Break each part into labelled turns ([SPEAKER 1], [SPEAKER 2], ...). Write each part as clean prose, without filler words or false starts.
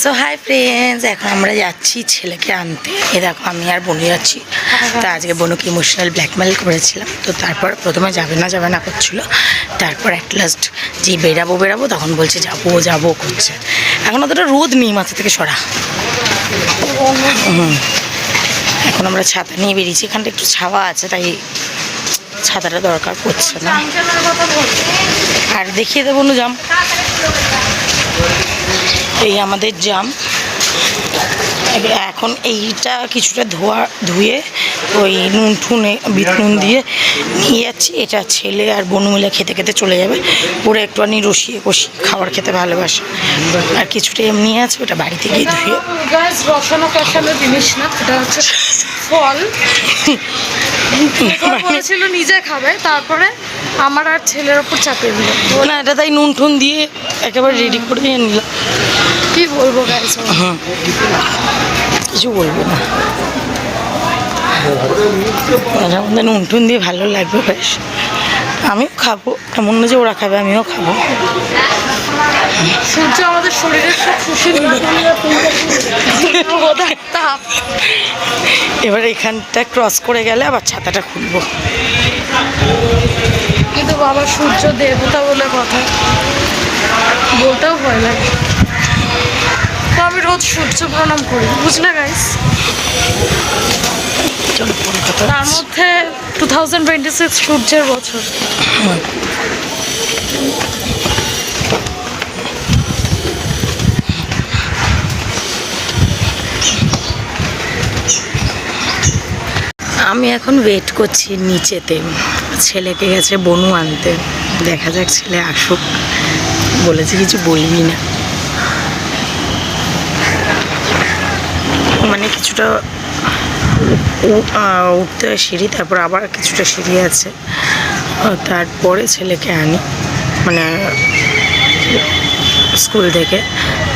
[SPEAKER 1] So hi friends, এখন আমরা যাচ্ছি ছেলেকে আনতে। এ দেখো আমি আর বনু যাচ্ছি। তো আজকে বনুকে ইমোশনাল ব্ল্যাকমেল করেছিলাম। তো তারপর প্রথমে যাবে না করছিল, তারপর অ্যাট লাস্ট যে বেরাবো তখন বলছে যাবো করছে। এখন অতটা রোদ নেই, মাথা থেকে সরা। এখন আমরা ছাতা নিয়ে বেরিয়েছি, এখানটা একটু ছাওয়া আছে তাই ছাতাটা দরকার পড়ছে না। আর দেখিয়ে দেবো জাম, এই আমাদের জাম। এখন এইটা কিছুটা ধুয়ে ওই বিট নুন দিয়ে নিয়ে যাচ্ছি। এটা ছেলে আর বনু মিলে খেতে চলে যাবে। ওরা একটুখানি রসিয়ে খাবার খেতে ভালোবাসে। আর কিছুটা এমনি আছে, ওটা বাড়িতে গিয়ে ধুয়ে।
[SPEAKER 2] রসানো কষানো জিনিস না, এটা হচ্ছে ফল। বলেছিল নিজে খাবে, তারপরে আমার আর ছেলের ওপর চাপিয়ে দিল
[SPEAKER 1] না, এটা তাই নুন দিয়ে একেবারে রেডি করে নিলাম।
[SPEAKER 2] কি বলবো গাইস,
[SPEAKER 1] কিছু বলবো না। মাঝে মধ্যে নুন দিয়ে ভালো লাগবে বেশ। আমিও খাবো, এমন না যে ওরা খাবে, আমিও খাবো।
[SPEAKER 2] সূর্য আমাদের শরীরের সব শুষে নিল।
[SPEAKER 1] এবার এখানটা ক্রস করে গেলে আবার ছাতাটা খুলবো।
[SPEAKER 2] কিন্তু বাবা সূর্য দেবতা বলে কথা, বলতেও ভয় লাগে। তো আমি রোজ সূর্য প্রণাম করি, বুঝলে গাইস। তার মধ্যে 2026 সূর্যের বছর।
[SPEAKER 1] আমি এখন ওয়েট করছি নিচেতে। ছেলেকে গেছে বনু আনতে, দেখা যাক ছেলে আসুক। বলেছে কিছু বলবি না, মানে কিছুটা উঠতে হয় সিঁড়ি, তারপর আবার কিছুটা সিঁড়ি আছে। তারপরে ছেলেকে আনি, মানে স্কুল থেকে।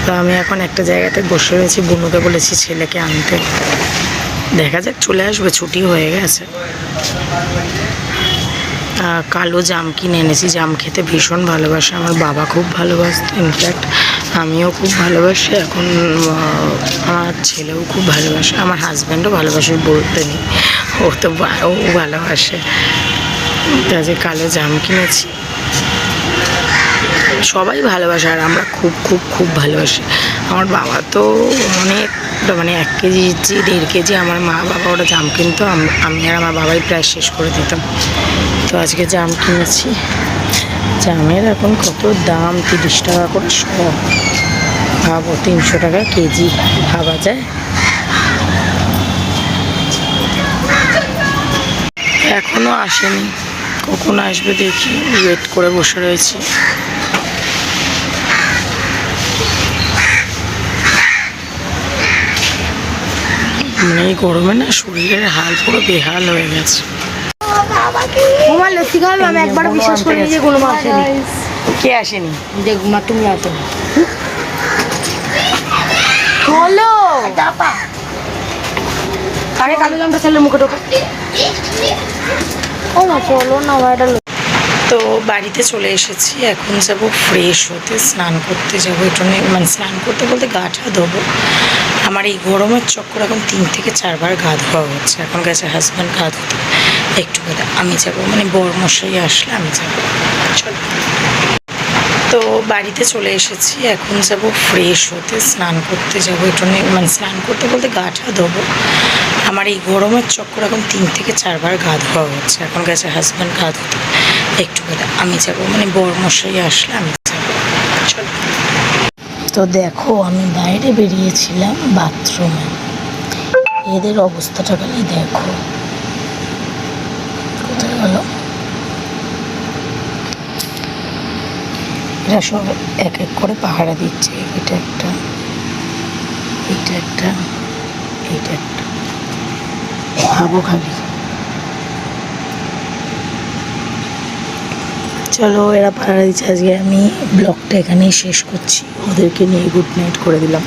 [SPEAKER 1] তো আমি এখন একটা জায়গাতে বসে রয়েছি, বনুকে বলেছি ছেলেকে আনতে। দেখা যাক, চলে আসবে, ছুটি হয়ে গেছে। কালো জাম কিনে এনেছি, জাম খেতে ভীষণ ভালোবাসে আমার বাবা, খুব ভালোবাসত। ইনফ্যাক্ট আমিও খুব ভালোবাসি, এখন আমার ছেলেও খুব ভালোবাসে, আমার হাজব্যান্ডও ভালোবাসে, বলতে নেই, ও ভালোবাসে। যে কালো জাম কিনেছি, সবাই ভালোবাসে আর আমরা খুব ভালোবাসি। আমার বাবা তো অনেক, মানে 1 কেজি 1.5 কেজি আমার মা বাবা ওরা জাম কিনতো, আমি আর আমার বাবাই প্রায় শেষ করে দিতাম। তো আজকে জাম কিনেছি। জামের এখন কত দাম, 30 টাকা করে শ। ভাবো, 300 টাকা কেজি, ভাবা যায়। এখনো আসেনি, কখন আসবে দেখি, ওয়েট করে বসে রয়েছি। মানে এই গরমে না শরীরের হাল পুরো বেহাল হয়ে গেছে।
[SPEAKER 3] তোমার লস্যি খাবে, আমি একবার বিশ্বাস করি যে কোনো মাছ আসেনি।
[SPEAKER 1] কে আসেনি?
[SPEAKER 3] দেখুন না, তুমি আসেনি। চলো, আরে কালো জামটা ছেলের মুখে ঢোকা। ও মা, চলো না ভাইটা।
[SPEAKER 1] তো বাড়িতে চলে এসেছি, এখন যাব ফ্রেশ হতে, স্নান করতে যাবো। একটু মানে স্নান করতে বলতে গাটা ধোবো। আমার এই গরমের চক্কর এখন 3 থেকে 4 বার গা ধোয়া হচ্ছে। এখন গেছে হাজব্যান্ড গা ধুতে, একটু করে আমি যাবো, মানে বরমশাই আসলে আমি যাবো। চলো, তো বাড়িতে চলে এসেছি, এখন যাব ফ্রেশ হতে, স্নান করতে যাবো। একটু মানে স্নান করতে বলতে গাটা ধোবো। আমার এই গরমের চক্কর এখন 3 থেকে 4 বার গা ধোয়া হচ্ছে। এখন গেছে হাজব্যান্ড গা ধুতে, একটু করে আমি যাবো, মানে বরমশাই আসলে আমি যাবো। চলো, তো দেখো আমি বাইরে বেরিয়েছিলাম বাথরুমে, এদের অবস্থাটা খালি দেখো। কোথায় গেল? এরা সব এক করে পাহারা দিচ্ছে। এটা একটা, এইটা একটা, এইটা একটা। ভাবো খালি। চলো, এরা পাহারা দিচ্ছে। আজকে আমি ব্লগটা এখানেই শেষ করছি, ওদেরকে নিয়ে গুড নাইট করে দিলাম।